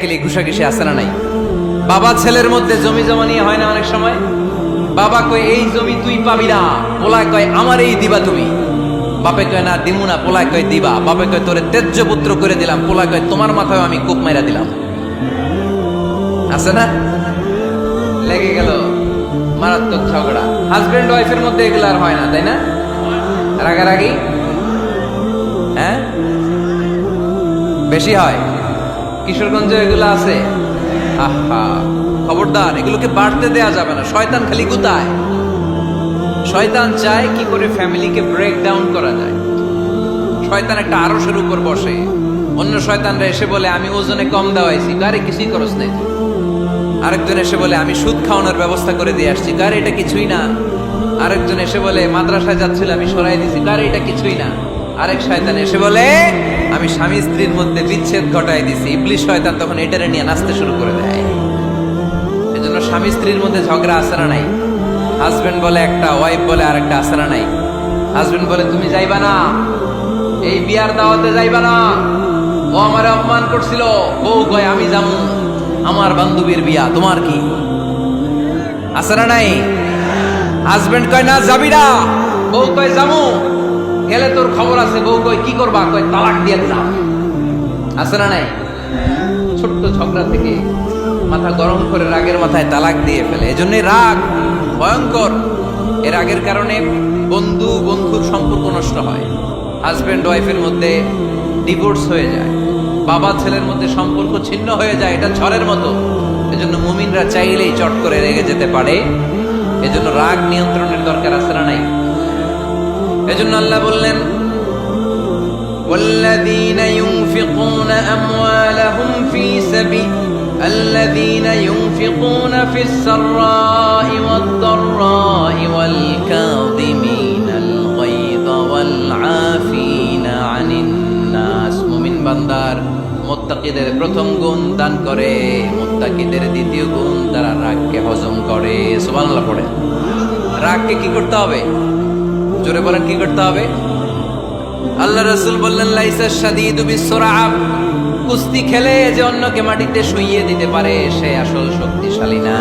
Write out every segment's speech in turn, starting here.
কিসাকিলি ঘুষাঘুষি আছে না নাই? বাবা ছেলের মধ্যে জমি জমা নিয়ে হয় না অনেক সময়? বাবা কয় এই জমি তুই পাবি না, পোলায় কয় আমার এই দিবা তুমি। বাপে কয় না দিমু না, পোলায় কয় দিবা। বাপে কয় তোরে তেজ্য পুত্র করে দিলাম, পোলায় কয় তোমার মাথায় আমি কূপ মাইরা দিলাম। আছে না? লেগে গেল, মারাত্মক ঝগড়া। হাজবেন্ড ওয়াইফের মধ্যে এগুলো আর হয় না, তাই না? রাগারাগি হ্যাঁ বেশি হয়। কিশোরগঞ্জে এগুলো আছে। আহা, খবরদার, এগুলোকে বাড়তে দেয়া যাবে না। শয়তান খালি গুতায়। শয়তান চায় কি করে ফ্যামিলিকে ব্রেক ডাউন করা যায়। শয়তান একটা আরশের উপর বসে, অন্য শয়তানরা এসে বলে আমি ওজনে কম দেওয়াইছি, আরে কিছুই খরচ নেই। আরেকজন এসে বলে আমি সুদ খাওয়ানোর ব্যবস্থা করে দিয়ে আসছি, আরে এটা কিছুই না। আরেকজন এসে বলে মাদ্রাসায় যাচ্ছিল আমি সরাই দিছি, আরে এটা কিছুই না। আরেক শয়তান এসে বলে আমি স্বামী স্ত্রীর মধ্যে বিচ্ছেদ ঘটাই দিছি। ইবলিশ শয়তান তখন এটারে নিয়ে নাচতে শুরু করে দেয়। এজন্য স্বামী স্ত্রীর মধ্যে ঝগড়া আছে না নাই? হাজবেন্ড বলে একটা, ওয়াইফ বলে আরেকটা, আছে না নাই? হাজবেন্ড বলে তুমি যাইবা না, এই বিয়ার দাওয়াতে যাইবা না, ও আমারে অপমান করছিল। বউ কয় আমি যাবো, আমার বান্ধবীর বিয়া, তোমার কি? আছে না নাই? হাজবেন্ড কয় না যাবি না, বউ কয় যাবো, গেলে তোর খবর আছে। বউ কয় কি করবা? কয় তালাক দিয়ে দিলাম। আছে না নাই? ছোট্ট ঝগড়া থেকে মাথা গরম করে রাগের মাথায় তালাক দিয়ে ফেলে। এজন্যই রাগ ভয়ঙ্কর। এর রাগের কারণে বন্ধু বন্ধুর সম্পর্ক নষ্ট হয়, হাজবেন্ড ওয়াইফের মধ্যে ডিভোর্স হয়ে যায়, বাবা ছেলের মধ্যে সম্পর্ক ছিন্ন হয়ে যায়। এটা ঝড়ের মতো। এজন্য মুমিনরা চাইলেই চট করে রেগে যেতে পারে। এজন্য রাগ নিয়ন্ত্রণের দরকার আছে না নাই? এজন্য আল্লাহ বললেন والذين ينفقون أموالهم في سبيل الذين ينفقون في السراء والضراء والكاظمين الغيظ والعافين عن الناس। মুমিন বান্দার মুত্তাকিদের প্রথম গুণ দান করে, মুত্তাকিদের দ্বিতীয় গুণ তারা রাগকে হজম করে। সুবহানাল্লাহ পড়ে। রাগকে কি করতে হবে? জোরে বলেন, কি করতে হবে? আল্লাহ রাসূল বললেন লাইসা শাদীদু বিসসুরআ, কুস্তি খেলে যে অন্যকে মাটিতে শুইয়ে দিতে পারে সে আসল শক্তিশালী না।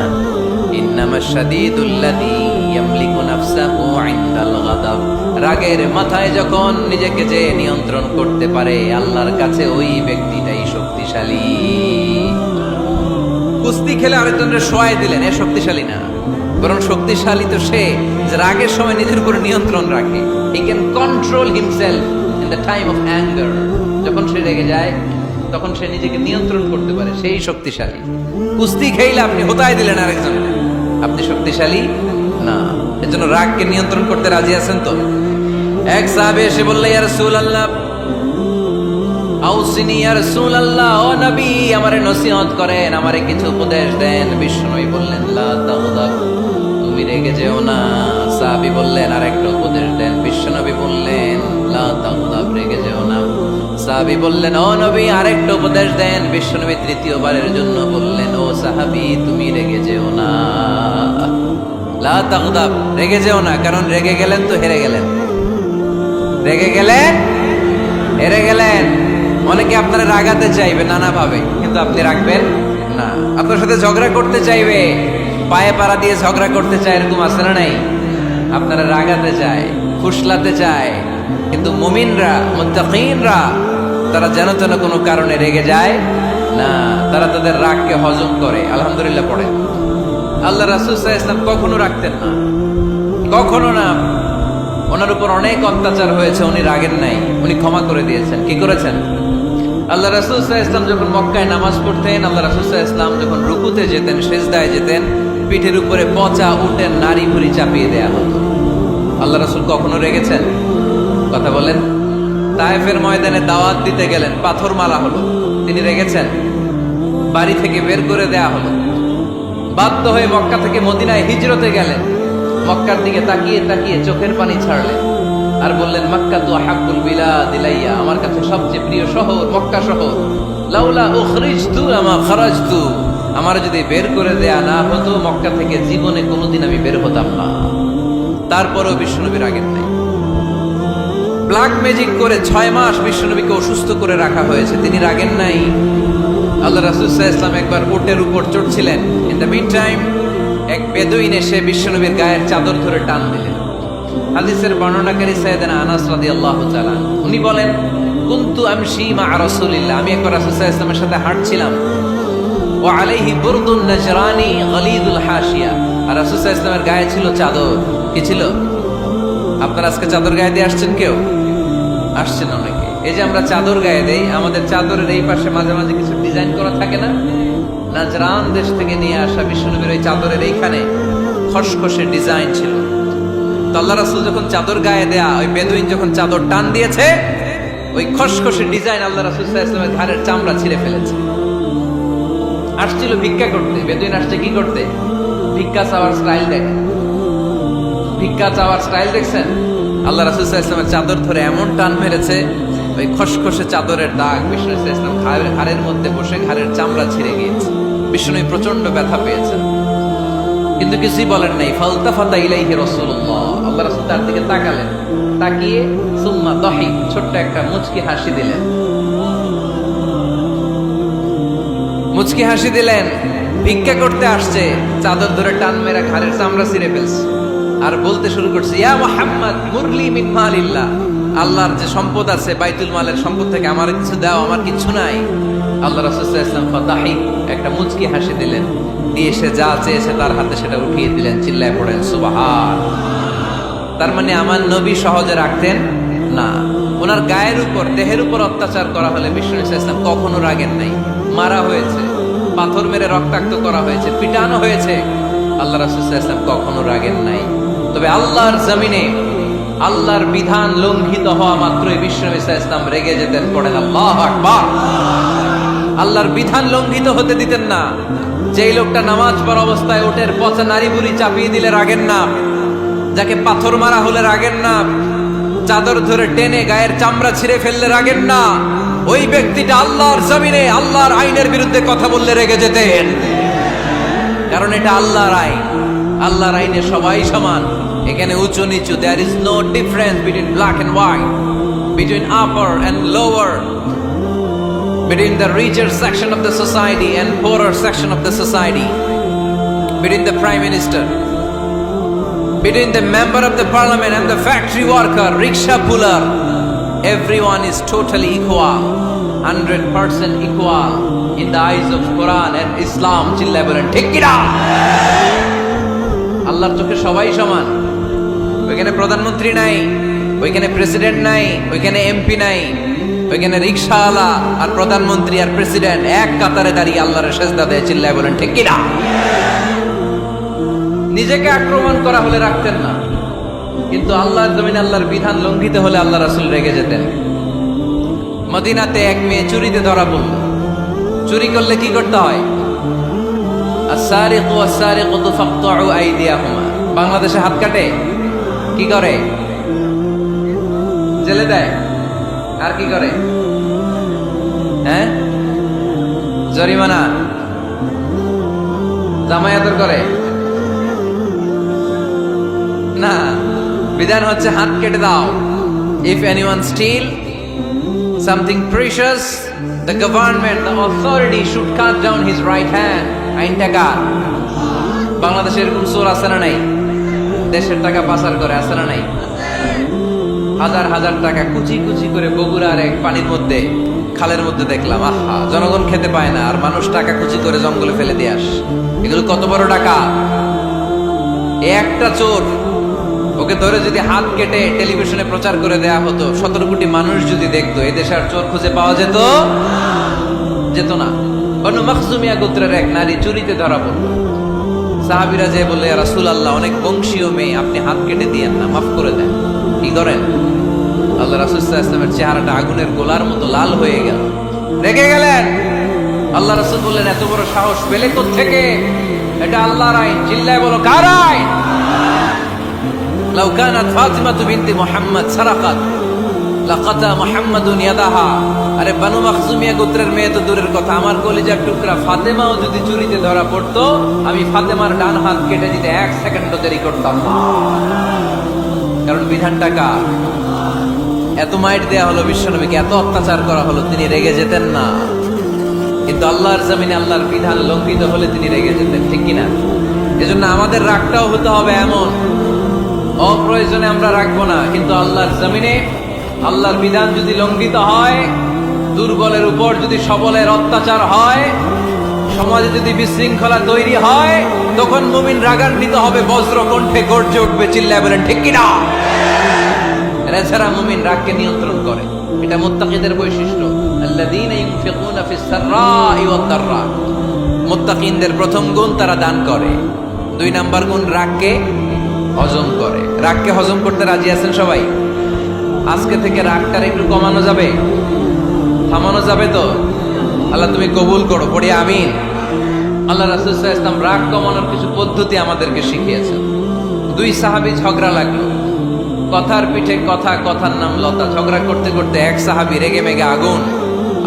ইন্নামাশ শাদীদুল্লাযী ইয়ামলিকু নাফসাহু ইনদাল গাদাব, রাগের মাথায় যখন নিজেকে যে নিয়ন্ত্রণ করতে পারে আল্লাহর কাছে ওই ব্যক্তিটাই শক্তিশালী। কুস্তি খেলে আরেকজনের শোয়াই দিলেন, এ শক্তিশালী না। বরং শক্তিশালী তো সে যে রাগের সময় নিজের উপর নিয়ন্ত্রণ রাখে। He can control himself in the time of anger. যখন সে রেগে যায় তখন সে নিজেকে নিয়ন্ত্রণ করতে পারে, সেই শক্তিশালী। কুস্তি খেলে আপনি হোতায় দিলেন আরেকজন, আপনি শক্তিশালী না। এজন্য রাগকে নিয়ন্ত্রণ করতে রাজি আছেন তো? এক সাহাবী এসে বলল ইয়া রাসূলুল্লাহ আউসিনি ইয়া রাসূলুল্লাহ, ও নবী আমারে নসিহত করেন, আমারে কিছু উপদেশ দেন। বিষ্ণুই বললেন লা তাগদাব, তুমি রেগে যেও না। সাহাবী বললেন আরেকটা উপদেশ দেন। বিশ্বনবী বললেন লা তাগদাব, রেগে যেও না। সাহাবী বললেন ও নবী আরেকটা উপদেশ দেন। বিশ্বনবী তৃতীয়বারের জন্য বললেন ও সাহাবী তুমি রেগে যেও না, লা তাগদাব, রেগে যেও না। কারণ রেগে গেলেন তো হেরে গেলেন, রেগে গেলেন হেরে গেলেন। অনেকে আপনারা রাগাতে চাইবে নানাভাবে, কিন্তু আপনি রাখবেন না। আপনার সাথে ঝগড়া করতে চাইবে, পায়ে পাড়া দিয়ে ঝগড়া করতে চায়, এরকম আছে না নাই? আপনারা রাগাতে চায়, ফুসলাতে চায়, কিন্তু মুমিনরা মুত্তাকিনরা তারা যেন তেন কোনো কারণে রেগে যায় না, তারা তাদের রাগকে হজম করে। আলহামদুলিল্লাহ পড়ে। আল্লাহ রাসূল সাল্লাল্লাহু আলাইহি ওয়াসাল্লাম কখনো রাখতেন না, কখনো না। ওনার উপর অনেক অত্যাচার হয়েছে, উনি রাগেন নাই, উনি ক্ষমা করে দিয়েছেন। কি করেছেন? আল্লাহ রাসূল সাল্লাল্লাহু আলাইহি ওয়াসাল্লাম যখন মক্কায় নামাজ পড়তেন, আল্লাহ রাসূল সাল্লাল্লাহু আলাইহি ওয়াসাল্লাম যখন রুকুতে যেতেন, সিজদায় যেতেন, পিঠের উপরে পচা উটের নাড়ি ভুঁড়ি চাপিয়ে দেয়া হতো। আল্লাহ রাসূল কখনো রেগেছেন? কথা বলেন। তায়েফের ময়দানে দাওয়াত দিতে গেলেন, পাথর মারা হলো, তিনি রেগেছেন? বাড়ি থেকে বের করে দেয়া হলো, বাধ্য হয়ে মক্কা থেকে মদিনায় হিজরতে গেলেন। মক্কার দিকে তাকিয়ে তাকিয়ে চোখের পানি ছাড়লেন আর বললেন মক্কা তু আহাব্বুল বিলাদ ইলাইয়া, আমার কাছে সবচেয়ে প্রিয় শহর মক্কা শহর। লাউলা উখরিজতু আমা খারাজতু, আমার যদি বের করে দেয়া না হতো মক্কা থেকে জীবনে কোনোদিন আমি বের হতাম না। তারপরও বিশ্বনবী রাগেন নাই। ব্ল্যাক ম্যাজিক করে 6 মাস বিশ্বনবীকে অসুস্থ করে রাখা হয়েছে, তিনি রাগেন নাই। আল্লাহ রাসূল সাল্লাল্লাহু আলাইহি ওয়াসাল্লাম একবার উটের উপর চড়ছিলেন। ইন দ্য মিন টাইম এক বেদুইন এসে বিশ্বনবীর গায়ের চাদর ধরে টান দিলেন। হাদিসের বর্ণনাকারী সাইয়েদনা আনাস রাদিয়াল্লাহু তাআলা উনি বলেন, কুনতু আমশি মা রাসূলিল্লাহ, আমি একবার রাসূল সাল্লাল্লাহু আলাইহি ওয়াসাল্লামের সাথে হাঁটছিলাম। ওয়া আলাইহি বুরদুন নাজরানি গলিদুল হাশিয়া, আর রাসূল সাল্লাল্লাহু আলাইহি ওয়াসাল্লামের গায়ে ছিল চাদর। কি ছিল? আপনারা আজকে চাদর গায়ে দিয়ে আসছেন? কেউ আসছেন? অনেকে। এই যে আমরা চাদর গায়ে দেই, আমাদের চাদরের এই পাশে মাঝে মাঝে কিছু ডিজাইন করা থাকে না? নাজরান দেশ থেকে নিয়ে আসা বিশ্বনবীর ওই চাদরের এইখানে খসখসে ডিজাইন ছিল। তো আল্লাহ রাসূল যখন চাদর গায়ে দেয়া, ওই বেদুইন যখন চাদর টান দিয়েছে, ওই খসখসে ডিজাইন আল্লাহ রাসূল সাল্লাল্লাহু আলাইহি ওয়াসাল্লামের ঘাড়ের চামড়া ছিঁড়ে ফেলেছে। আসছিল ভিক্ষা করতে। বেদুইন আসছে কি করতে? ভিক্ষা চাওয়ার স্টাইল দেখেন, ভিক্ষা চাওয়ার স্টাইল দেখছেন? আল্লাহ রাসূল সাল্লাল্লাহু আলাইহি ওয়াসাল্লামের চাদর ধরে এমন টান মেরেছে, ওই খসখসে চাদরের দাগ বিষ্ণু সাল্লাল্লাহু আলাইহি ওয়াসাল্লাম ঘাড়ের মধ্যে বসে ঘাড়ের চামড়া ছিঁড়ে গিয়েছে। বিষ্ণু প্রচন্ড ব্যথা পেয়েছেন, কিন্তু কিছুই বলেন নাই। ফালতাফাতা ইলাইহি রাসূলুল্লাহ, আল্লাহ রাসূল তার দিকে তাকালেন, তাকিয়ে সুম্মা দাহিক, ছোট্ট একটা মুচকি হাসি দিলেন। মুচকি হাসি দিলেন। ভিক্ষা করতে আসছে, চাদর ধরে টান মেরা ঘাড়ের চামড়া ছিঁড়ে ফেলছে, আর বলতে শুরু করছে, ইয়া মুহাম্মদ মুরলি মিন মালিল্লাহ, আল্লাহর যে সম্পদ আছে বাইতুল মালের সম্পদ থেকে আমার কিছু দাও, আমার কিছু নাই। আল্লাহ রাসূল সাল্লাল্লাহু আলাইহি ওয়াসাল্লাম ফাদাহিক, একটা মুচকি হাসি দিলেন, দিয়ে সে যা চেয়েছে তার হাতে সেটা উঠিয়ে দিলেন। চিল্লায় পড়েন সুবহান। তার মানে আমার নবী সহজে রাখতেন না। ওনার গায়ের উপর, দেহের উপর অত্যাচার করা হলে বিষ্ণু সাল্লাল্লাহু আলাইহি ওয়াসাল্লাম কখনো রাগেন নাই। মারা হয়েছে, পাথর মেরে রক্তাক্ত করা হয়েছে, পিটানো হয়েছে, আল্লাহ রাসূল সাল্লাল্লাহু আলাইহি ওয়াসাল্লাম কখনো রাগেন নাই। তবে আল্লাহর জমিনে আল্লাহর বিধান লঙ্ঘিত হওয়া মাত্রই বিষ্ণু সাল্লাল্লাহু আলাইহি ওয়াসাল্লাম রেগে যেতেন। পড়েন আল্লাহু আকবার। আল্লাহর বিধান লঙ্ঘিত হতে দিতেন না। যেই লোকটা নামাজ পড়া অবস্থায় ওটের পচা নারী বুড়ি চাপিয়ে দিলে রাগেন না, যাকে পাথর মারা হলে রাগেন না, চাদর ধরে টেনে গায়ের চামড়া ছিঁড়ে ফেললে রাগেন না, ওই ব্যক্তিটা আল্লাহর জমিনে আল্লাহর আইনের বিরুদ্ধে কথা বললে রেগে যেতেন। কারণ এটা আল্লাহর আইন, আল্লাহর আইনে সবাই সমান। এখানে উঁচু নিচু, there is no difference between black and white, between upper and lower, between the richer section of the society and poorer section of the society, between the prime minister, between the member of the parliament and the factory worker, rickshaw puller, everyone is totally equal, 100% equal in the eyes of Quran and Islam. চিল্লায় বলেন ঠিক কি না? আল্লাহর চোখে সবাই সমান। ওইখানে প্রধানমন্ত্রী নাই, ওইখানে প্রেসিডেন্ট নাই, ওইখানে এমপি নাই, ওইখানে রিকশাওয়ালা আর প্রধানমন্ত্রী আর প্রেসিডেন্ট এক কাতারে দাঁড়িয়ে আল্লাহর সেজদা দেয়। চিল্লায় বলেন ঠিক কিনা? নিজেকে আক্রমণ করা হলে রাখতেন না, কিন্তু আল্লাহর জমিনে আল্লাহর বিধান লঙ্ঘিত হলে আল্লাহ রাসূল রেগে যেতেন। মদিনাতে এক মেয়ে চুরিতে ধরা পড়ল। চুরি করলে কি করতে হয়? আস-সারিকু ওয়াস-সারিকাতু ফাকতাউ আইদিয়াহুমা। বাংলাদেশে হাত কাটে, কি করে? জেলে দেয়। আর কি করে? হ্যাঁ, জরিমানা, জামায়াতের করে না। বিধান হচ্ছে হাত কেটে দাও। If anyone steal something precious, the government, the authority should cut down his right hand. আইনটা কার? বাংলাদেশে এরকম চোর আছে না নাই? দেশের টাকা পাচার করে, আছে না নাই? হাজার হাজার টাকা কুচি কুচি করে বগুড়ার এক পানির মধ্যে, খালের মধ্যে দেখলাম। আহা, জনগণ খেতে পায় না, আর মানুষ টাকা কুচি করে জঙ্গলে ফেলে দিয়ে আস। এগুলো কত বড় টাকা! একটা চোর, ওকে ধরে যদি হাত কেটে টেলিভিশনে প্রচার করে দেয়া হতো, 17 কোটি মানুষ যদি দেখতো, এদেশে আর চোর খুঁজে পাওয়া যেত যেত না। বনু মখজুমিয়া গোত্রের এক নারী চুরিতে ধরা পড়ল। সাহাবীরা যে বললে, ইয়া রাসূলুল্লাহ, অনেক বংশীয় মেয়ে, আপনি হাত কেটে দিয়েন না, মাফ করে দেন। কি করেন? আল্লাহ রাসূল সাল্লাল্লাহু আলাইহি ওয়াসাল্লামের চেহারাটা আগুনের গোলার মতো লাল হয়ে গেল, রেগে গেলেন। আল্লাহ রাসূল বললেন, এত বড় সাহস পেলে কোত্থেকে? এটা আল্লাহর আইন। চিল্লায় বলো, কার আইন? লাউ কানাত ফাতিমাতু বিনতি মুহাম্মদ সারাকাত লাকাতা মুহাম্মাদুন ইয়াদাহা। আরে বনু মখজুমিয়া গোত্রের মেয়ে তো দূরের কথা, আমার কলিজার টুকরা ফাতেমাও যদি চুরিতে ধরা পড়তো, আমি ফাতেমার ডান হাত কেটে দিতে 1 সেকেন্ডও দেরি করতাম না। কারণ বিধানটা কার? এত মাইট দেয়া হলো বিশ্বনবীকে, এত অত্যাচার করা হলো, তিনি রেগে যেতেন না। কিন্তু আল্লাহর জমিনে আল্লাহর বিধান লঙ্ঘিত হলে তিনি রেগে যেতেন, ঠিক কিনা? এজন্য আমাদের রাগটাও হতে হবে এমন, অপ্রয়োজনে আমরা রাখবো না, কিন্তু আল্লাহর জমিনে আল্লাহর বিধান যদি লঙ্ঘিত হয়, দুর্বলের উপর যদি সবলের অত্যাচার হয়, সমাজে যদি বিশৃঙ্খলা তৈরি হয়, তখন মুমিন রাগান্বিত হবে, বজ্র কণ্ঠে গর্জে উঠবে, চিল্লায় বলেন ঠিক কিনা? এছাড়া মুমিন রাগকে নিয়ন্ত্রণ করে, এটা মুত্তাকিদের বৈশিষ্ট্য। আল্লাযীনা ইউনফিকুনা ফিস সাররাই ওয়াদ দাররা, মুত্তাকিনদের প্রথম গুণ তারা দান করে। 2 নাম্বার গুণ রাগকে হজম করে। রাগকে হজম করতে রাজি আছেন সবাই? আজকে থেকে রাগটা একটু কমানো যাবে, থামানো যাবে তো? আল্লাহ তুমি কবুল করো, পড়ি আমিন। আল্লাহ রাসূল সাল্লাল্লাহু আলাইহি ওয়াসাল্লাম রাগ কমানোর কিছু পদ্ধতি আমাদেরকে শিখিয়েছেন। 2 সাহাবী ঝগড়া লাগলো, কথার পিঠে কথা, কথার নাম লতা। ঝগড়া করতে করতে এক সাহাবী রেগে মেগে আগুন।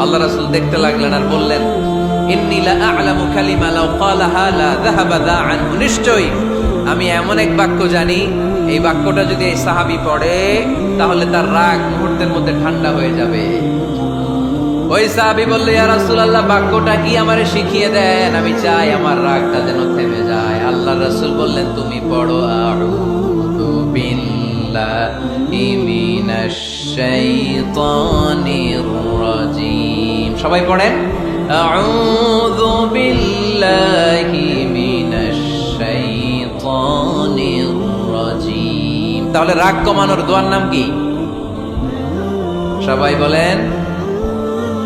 আল্লাহ রাসূল দেখতে লাগলেন আর বললেন, ইন্নী লা আ'লামু কালিমা লাউ ক্বালাহা লা যাহাবা দা আনহু, নিশ্চয়ই আমি এমন এক বাক্য জানি, এই বাক্যটা যদি এই সাহাবী পড়ে তাহলে তার রাগ মুহূর্তের মধ্যে ঠান্ডা হয়ে যাবে। ওই সাহাবী বলল, ইয়া রাসূলুল্লাহ, বাক্যটা কি আমারে শিখিয়ে দেন, আমি চাই আমার রাগটা যেন থেমে যায়। আল্লাহর রাসূল বললেন, তুমি পড়ো আউযু বিল্লাহি মিনাশ শাইতানির রাজীম। সবাই পড়েন, আউযু বিল্লাহি মিনাশ শাইতানির রাজীম। তাহলে রাগ কমানোর দোয়ার নাম কি? সবাই বলেন,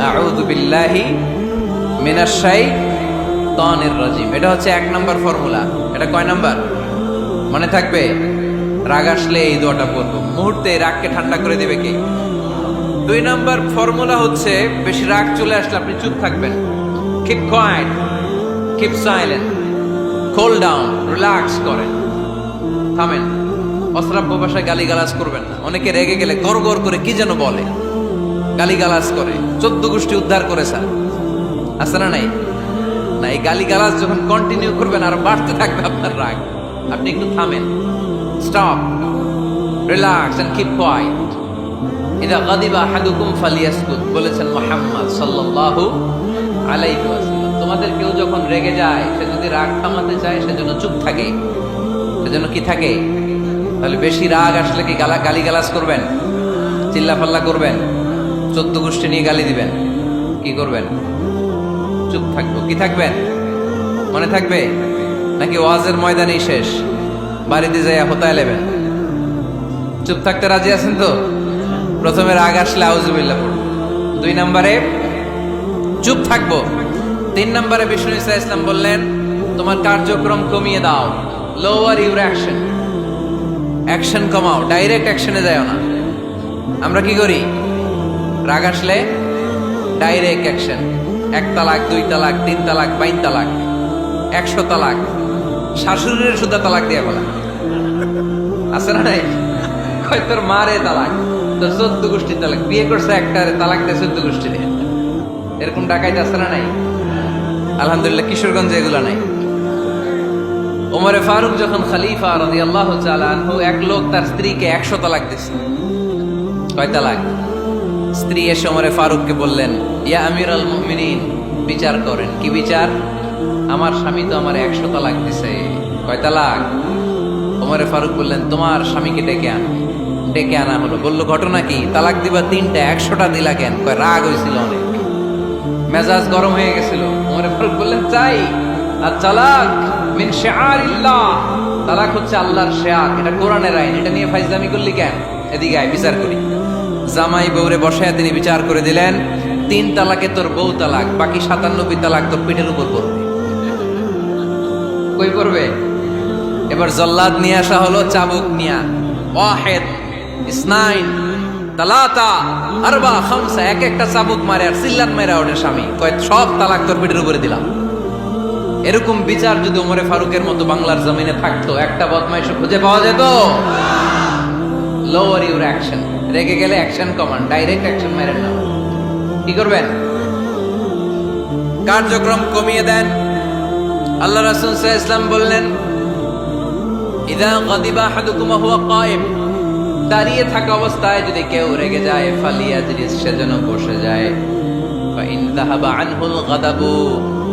আউযু বিল্লাহি মিনাশ শাইতানির রাজীম। এটা হচ্ছে 1 নাম্বার ফর্মুলা। এটা কয় নাম্বার মনে থাকবে? রাগ আসলে এই দোয়াটা পড়বো, মুহূর্তে রাগকে ঠান্ডা করে দেবে কে? 2 নাম্বার ফর্মুলা হচ্ছে, বেশি রাগ চলে আসলে আপনি চুপ থাকবেন। Keep quiet, keep silent, cool down, relax করেন, থামেন। অশ্রাব্য ভাষায় গালিগালাজ করবেন না। অনেকে রেগে গেলে গড় গড় করে কি যেন বলে, গালিগালাজ করে, 14 গোষ্ঠী উদ্ধার করে স্যার, আছে না নাই? না, এই গালিগালাজ যখন কন্টিনিউ করবেন আর বাড়তে থাকবে আপনার রাগ। আপনি একটু থামেন, stop, relax and keep quiet. ইদা গাদিবা আহাদুকুম ফালিয়াসকুত, বলেছেন মুহাম্মদ সাল্লাল্লাহু আলাইহি ওয়াসাল্লাম। তোমাদের কেউ যখন রেগে যায়, সে যদি রাগ থামাতে চায়, সেজন্য চুপ থাকে। সেজন্য কি থাকে? তাহলে বেশি রাগ আসলে কি গালিগালাজ করবেন, চিল্লাফাল্লা করবেন, 14 গোষ্ঠী নিয়ে গালি দিবেন, কি করবেন? চুপ থাকবো। কি থাকবেন? মনে থাকবে? নাকি ওয়াজের ময়দানেই শেষ, বাড়িতে যাইয়া হোতায় নেবেন? চুপ থাকতে রাজি আছেন তো? প্রথমে রাগ আসলে আউযুবিল্লাহ পড়বো, 2 নম্বরে চুপ থাকবো, 3 নম্বরে বিষ্ণু ঈসা ইসলাম বললেন, তোমার কার্যক্রম কমিয়ে দাও, লোয়ার ইউর অ্যাকশন। অ্যাকশন কমাও, ডাইরেক্ট অ্যাকশনে যাও না। আমরা কি করি? রাগ আসলে ডাইরেক্ট অ্যাকশন। 1 তালাক, 2 তালাক, 3 তালাক, 22 তালাক, 100 তালাক, শাশুড়ির সুদ্ধা তালাক দিয়ে বলা আছে না নাই? কয় তোর মারে তালাক, তোর 14 গোষ্ঠী তালাক, বিয়ে করছে একটারে তালাক দিয়ে 14 গোষ্ঠী দিয়ে। এরকম ডাকাইতে আছে না নাই? আলহামদুলিল্লাহ কিশোরগঞ্জে এগুলো নাই। ওমরে ফারুক যখন খলিফা রাদিয়াল্লাহু তাআলা আনহু, এক লোক তার স্ত্রীকে 100 তালাক দিয়েছে। কয় তালাক? স্ত্রী এসে ওমরে ফারুককে বললেন, ইয়া আমিরুল মুমিনিন, বিচার করেন। কি বিচার? আমার স্বামী তো আমার 100 তালাক দিছে। কয় তালাক? ওমরে ফারুক বললেন, তোমার স্বামীকে ডেকে আনো। ডেকে আনা হলো। বললো, ঘটনা কি? তালাক দিবা 3টা, 100টা দিলা কেন? কয় রাগ হয়েছিল অনেক, মেজাজ গরম হয়ে গেছিল। ওমরে ফারুক বললেন, চাই আর তালাক মিন শিআরিল্লাহ, তালাক হচ্ছে আল্লাহর শিয়ার, এটা কোরআনের আইন, এটা নিয়ে ফাইজলামি করলি কেন? এদিকে আয়, বিচার করি। জামাই বউরে বসায় তিনি বিচার করে দিলেন, 3 তালাকে তোর বউ তালাক, বাকি 97 তালাক তোর পিঠের উপর পড়বে। কই পড়বে? এবার জল্লাদ নিয়ে আসা হলো, চাবুক নিয়া, ওয়াহিদ, ইসনাইন, তালাতা, আরবা, খামসা, এক একটা চাবুক মারে আর সিল্লান মেরা ওঠে স্বামী। কয় সব তালাক তোর পিঠের উপরে দিলাম। এরকম বিচার যদি ওমরে ফারুকের মতো বাংলার জমিনে থাকতো, একটা বদমাইশ খুঁজে পাওয়া যেত? Lower your action. রেগে গেলে অ্যাকশন কমান, ডাইরেক্ট অ্যাকশন মেরেন না। কি করবেন? কার্যক্রম কমিয়ে দেন। আল্লাহ রাসূল সাল্লাল্লাহু আলাইহি ওয়াসাল্লাম বললেন, ইযা গাদিবা আহাদুকুম ওয়া হুয়া কায়েম, দাঁড়িয়ে থাকা অবস্থায় যদি কেউ রেগে যায়, ফালিয়াজলিস, সে যেন বসে যায়। ফাইন যাহাবা আনহুল গাদাবু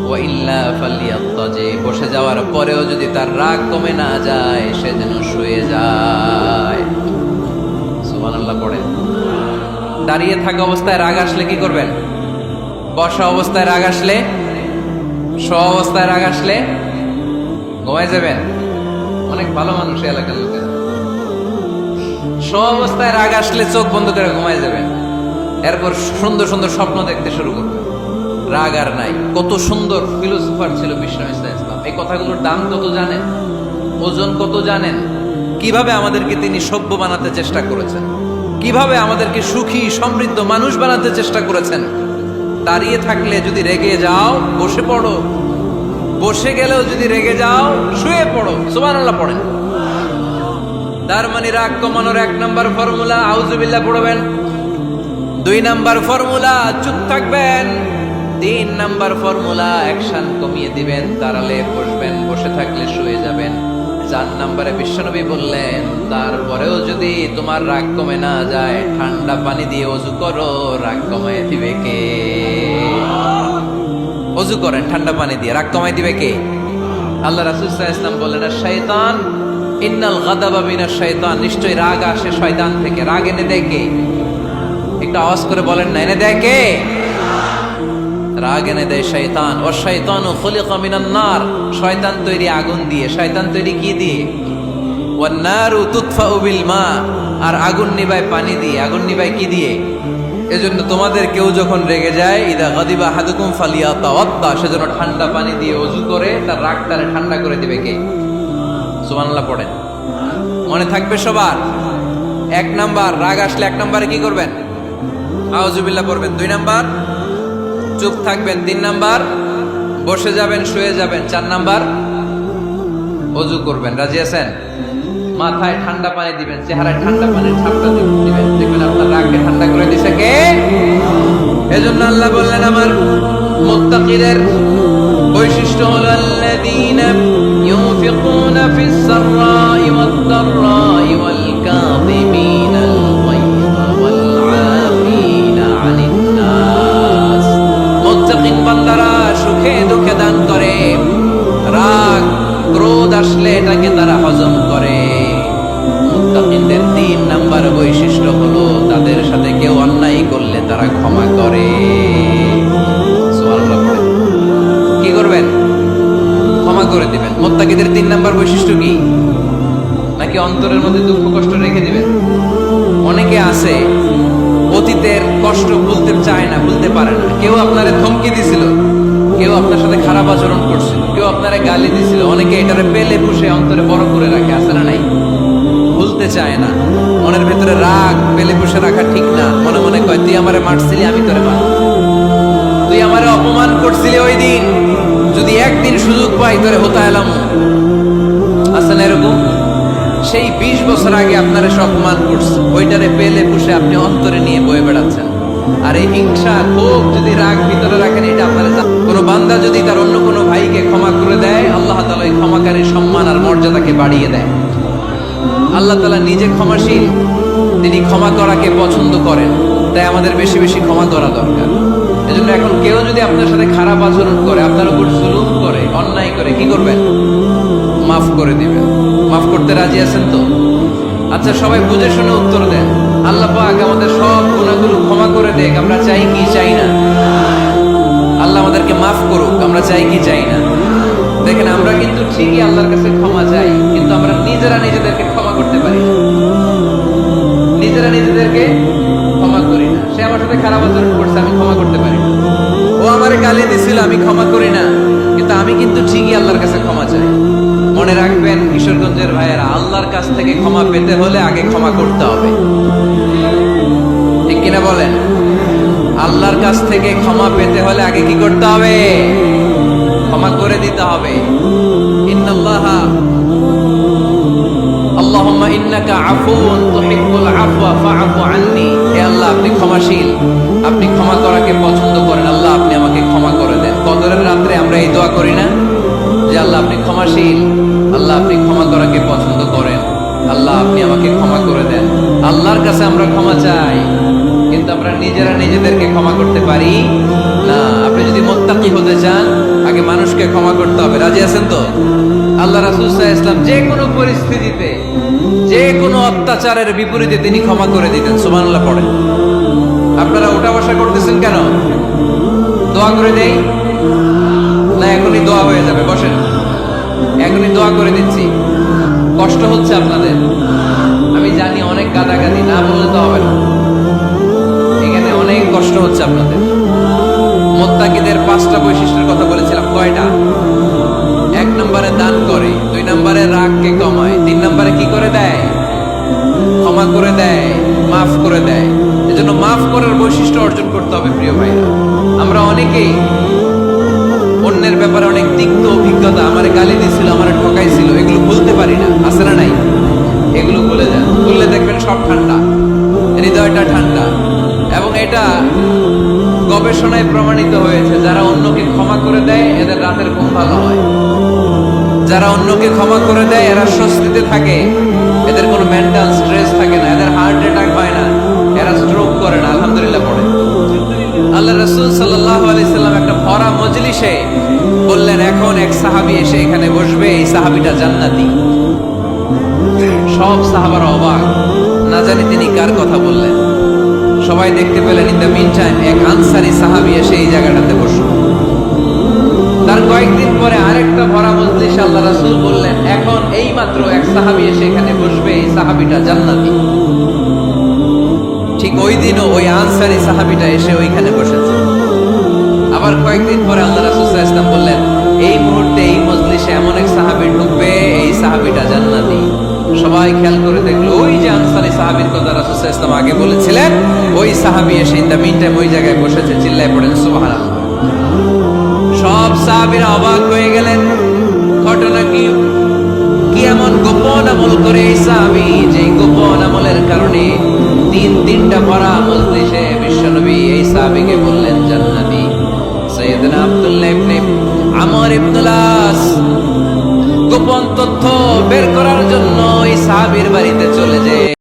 ওয়া ইল্লা ফালইয়াত্তাজি, বসে যাওয়ার পরেও যদি তার রাগ কমে না যায় সে যেন শুয়ে যায়। সুবহানাল্লাহ পড়েন। দাঁড়িয়ে থাকা অবস্থায় রাগ আসলে কি করবেন? বসা অবস্থায় রাগ আসলে, শোয়া অবস্থায় রাগ আসলে ঘুমায় যাবেন। অনেক ভালো মানুষ এলাকার লোকেরা। শোয়া অবস্থায় রাগ আসলে চোখ বন্ধ করে ঘুমায় যাবেন, এরপর সুন্দর সুন্দর স্বপ্ন দেখতে শুরু করবেন। রাগ আর নাই। কত সুন্দর ফিলোসফার ছিল বিষ্ণু ইসলাম। এই কথাগুলোর দাম কত জানেন? ওজন কত জানেন? কিভাবে আমাদেরকে তিনি সভ্য বানাতে চেষ্টা করেছেন, কিভাবে আমাদেরকে সুখী সমৃদ্ধ মানুষ বানাতে চেষ্টা করেছেন। দাঁড়িয়ে থাকলে যদি রেগে যাও বসে পড়ো, বসে গেলেও যদি রেগে যাও শুয়ে পড়ো। সুবহানাল্লাহ পড়েন। তার মানে রাগ কমানোর 1 নাম্বার ফর্মুলা আউযুবিল্লাহ পড়বেন, 2 নাম্বার ফর্মুলা চুপ থাকবেন, 3 নাম্বার ফর্মুলা অ্যাকশন কমিয়ে দিবেন, দাঁড়ালে বসবেন, বসে থাকলে শুয়ে যাবেন। 4 নাম্বারে বিশ্বনবী বললেন তারপরেও যদি তোমার রাগ কমে না যায় ঠান্ডা পানি দিয়ে ওযু করো, রাগ কমায় দিবে কে? ওযু করেন ঠান্ডা পানি দিয়ে, রাগ কমায় দিবে কে? আল্লাহ রাসূল সাল্লাল্লাহু আলাইহি ওয়াসাল্লাম বললেন শাইতান ইন্নাল গাদাবা মিনাশ শাইতান, নিশ্চয়ই রাগ আসে শয়তান থেকে। রাগ এনে দেয় কে? একটু আওয়াজ করে বলেন না, এনে দেয় কে? রাগ এনে দেয় শয়তান। ও শয়তানু খুলিকা মিনান নার, শয়তান তৈরি আগুন দিয়ে। শয়তান তৈরি কি দিয়ে? ওয়ান নারু তুতফাউ বিল মা, আর আগুন নিভায় পানি দিয়ে। আগুন নিভায় কি দিয়ে? এজন্য তোমাদের কেউ যখন রেগে যায় ইদা গাদিবা আহাদুকুম ফালিয়াতাওয়াদ্দা, সেজন্য ঠান্ডা পানি দিয়ে ওযু করে তার রাগটারে ঠান্ডা করে দিবে কে? সুবহানাল্লাহ পড়েন। মনে থাকবে সবার। 1 নাম্বার রাগ আসলে 1 নাম্বারে কি করবেন? আউযুবিল্লাহ পড়বেন। 2 নাম্বার চুপ থাকবেন। 3 নাম্বার বসে যাবেন, শুয়ে যাবেন। 4 নাম্বার ওযু করবেন। রাজি আছেন? মাথায় ঠান্ডা পানি দিবেন, চেহারায় ঠান্ডা পানির ছাপটা দিবেন, দেখবেন আপনার রাগকে ঠান্ডা করে দিছে কে? এজন্য আল্লাহ বললেন আমার মুত্তাকিদের বৈশিষ্ট্য হলো আল্লাযীনা ইউনফিকুনা ফিস সাররাই ওয়াদ দাররাই ওয়াল কাযিমিনাল গায়যা ওয়াল আফিনা আনিন নাস। মুত্তাকিন বান্দারা সুখে দুঃখে দান করে, রাগ ক্রোধ আসলে এটাকে তারা হজম করে। মুত্তাকিনদের 3 নাম্বার বৈশিষ্ট্য হলো তাদের সাথে কেউ অন্যায় করলে তারা ক্ষমা করে। সুবহানাল্লাহ পড়েন। কি করবেন? ক্ষমা করে দিবেন। মুত্তাকিদের 3 নাম্বার বৈশিষ্ট্য কি? নাকি অন্তরের মধ্যে দুঃখ কষ্ট রেখে দিবেন? অনেকে আছে অতীতের কষ্ট ভুলতে চায় না, ভুলতে পারে না। কেউ আপনারে ধমকি দিছিল, কেউ আপনার সাথে খারাপ আচরণ করছিল, কেউ আপনারে গালি দিছিল, অনেকে এটারে পেলে পুষে অন্তরে বড় করে রাখে, আছে না নাই? ভুলতে চায় না। মনের ভেতরে রাগ পেলে পুষে রাখা ঠিক না। মনে মনে কয় তুই আমারে মারছিলি, আমি তোরে মার, তুই আমারে অপমান করছিলি ওই দিন, যদি একদিন সুযোগ পাই তোরে হতা এলাম। আছে না এরকম? সেই 20 বছর আগে আপনারে সে অপমান করছে, ওইটারে পেলে পুষে আপনি অন্তরে নিয়ে বয়ে বেড়াচ্ছেন। আর এই হিংসা ক্ষোভ যদি রাগ ভিতরে রাখেন, এটা আপনারা কোনো বান্দা যদি তার অন্য কোনো ভাইকে ক্ষমা করে দেয়, আল্লাহ তাআলা এই ক্ষমাকারীর সম্মান আর মর্যাদাকে বাড়িয়ে দেয়। আল্লাহ তাআলা নিজে ক্ষমাশীল, তিনি ক্ষমা করাকে পছন্দ করেন, তাই আমাদের বেশি বেশি ক্ষমা করা দরকার। এজন্য এখন কেউ যদি আপনার সাথে খারাপ আচরণ করে, আপনার উপর জুলুম করে, অন্যায় করে, কি করবেন? মাফ করে দিবেন। মাফ করতে রাজি আছেন তো? আচ্ছা সবাই বুঝে শুনে উত্তর দেন। আল্লাহ পাক আমাদের সব গুনাহগুলো ক্ষমা করে দেখ, আমরা চাই কি চাই না? আল্লাহ আমাদেরকে মাফ করুক, আমরা চাই কি চাই না? দেখেন আমরা কিন্তু ঠিকই আল্লাহর কাছে ক্ষমা চাই, কিন্তু আমরা নিজেরা নিজেদেরকে ক্ষমা করতে পারি না। নিজেরা নিজেদেরকে ক্ষমা করি না। সে আমার সাথে খারাপ আচরণ করছে, আমি ক্ষমা করতে পারি না। ও আমারে গালি দিছিল, আমি ক্ষমা করি না, কিন্তু আমি কিন্তু ঠিকই আল্লাহর কাছে ক্ষমা চাই। মনে রাখবেন কিশোরগঞ্জের ভাইয়েরা, আল্লাহর কাছ থেকে ক্ষমা পেতে হলে আগে ক্ষমা করতে হবে। ঠিক কিনা বলেন? আল্লাহর কাছ থেকে ক্ষমা পেতে হলে আগে কি করতে হবে? ক্ষমা করে দিতে হবে। ইন্নাল্লাহা আল্লাহুম্মা ইন্নাকা আফুউন তুহিব্বুল আফওয়া ফাআফু আন্নী। হে আল্লাহ, আপনি ক্ষমাশীল, আপনি ক্ষমা করাকে পছন্দ করেন। আল্লাহ আপনি আমাকে ক্ষমা করে দেন। কদরের রাতে আমরা এই দোয়া করি না যে আল্লাহ আপনি ক্ষমাশীল, আল্লাহ আপনি ক্ষমা করাকে পছন্দ করেন, আল্লাহ আপনি আমাকে ক্ষমা করে দেন। আল্লাহর কাছে আমরা ক্ষমা চাই, কিন্তু কিন্তু আমরা নিজেরা নিজেদেরকে ক্ষমা করতে পারি না। আপনি যদি মুত্তাকি হতে চান, আগে মানুষকে ক্ষমা করতে হবে। রাজি আছেন তো? আল্লাহ রাসূল সাল্লাল্লাহু আলাইহি ওয়াসাল্লাম যে কোনো পরিস্থিতিতে, যে কোনো অত্যাচারের বিপরীতে তিনি ক্ষমা করে দিতেন। সুবহানাল্লাহ পড়েন। আপনারা ওঠা বসা করতেছেন কেন? দোয়া করে দেই না? এখনই দোয়া হয়ে যাবে, বসেন। এখনই দোয়া করে দিচ্ছি। কষ্ট হচ্ছে আপনাদের, আমি জানি, অনেক গাদাগাদি, না বললে তো হবে না। এখানে অনেক কষ্ট হচ্ছে আপনাদের। মুত্তাকিদের 5টা বৈশিষ্ট্যের কথা বলেছিলাম, কয়টা? 1 নম্বরে দান করে, 2 নম্বরে রাগকে কমায়, 3 নম্বরে কি করে দেয়? ক্ষমা করে দেয়, মাফ করে দেয়। এজন্য মাফ করার বৈশিষ্ট্য অর্জন করতে হবে প্রিয় ভাইরা। আমরা অনেকেই অন্যের ব্যাপারে অনেক তিক্ত অভিজ্ঞতা, আমারে গালি দিছিল, আমারে ঠকাইছিল, এগুলো ভুলতে পারি না। আছে না নাই? এগুলো ভুলে যান। ভুললে দেখবেন সব ঠান্ডা, হৃদয়টা ঠান্ডা। এবং এটা গবেষণায় প্রমাণিত হয়েছে, যারা অন্যকে ক্ষমা করে দেয় এদের রাতের ঘুম ভালো হয়। যারা অন্যকে ক্ষমা করে দেয় এরা স্বস্তিতে থাকে, এদের কোনো মেন্টাল স্ট্রেস থাকে না, এদের হার্ট অ্যাটাক হয় না, এরা স্ট্রোক করে না। আলহামদুলিল্লাহ পড়ে। আল্লাহ রাসূল সাল্লাল্লাহু আলাইহি সাল্লাম একটা ভরা মজলিসে বললেন, এখন এক সাহাবী এসে এখানে বসবে, এই সাহাবীটা জান্নাতি। সব সাহাবারা অবাক, না জানি তিনি কার কথা বললেন। সবাই দেখতে পেলেন, ইন দ্য মিন টাইম এক আনসারী সাহাবী এসে এই জায়গাটাতে বসলো। তার কয়েকদিন পরে আরেকটা ভরা মজলিসে আল্লাহ রাসূল বললেন, এখন এই মাত্র এক সাহাবী এসে এখানে বসবে, এই সাহাবীটা জান্নাতি। ঠিক ওই দিনও ওই আনসারী সাহাবীটা এসে ওইখানে বসেছে। আবার কয়েকদিন পরে আল্লাহ রাসূল সাল্লাল্লাহু আলাইহি ওয়াসাল্লাম বললেন, এই মুহূর্তে এই মজলিসে এমন এক সাহাবী ঢুকবে, এই সাহাবীটা জান্নাতি। সবাই খেয়াল করে দেখলো, ওই যে আনসারী সাহাবীর কথা রাসূল সাল্লাল্লাহু আলাইহি ওয়াসাল্লাম আগে বলেছিলেন, ওই সাহাবী এসে ইন দ্য মিন টাইম ওই জায়গায় বসেছে। চিল্লায় পড়েন সুবহানাল্লাহ। সব সাহাবীরা অবাক হয়ে গেলেন, ঘটনা কি? কি এমন গোপন আমল করে এই সাহাবী, যে গোপন আমলের কারণে তিনটা ভরা মজলিসে বিশ্বনবী এই সাহাবীকে বললেন জান্নাতি। সাইয়েদনা আব্দুল্লাহ ইবনে আমর ইবনুল আস গোপন তথ্য বের করার জন্য এই সাহাবীর বাড়িতে চলে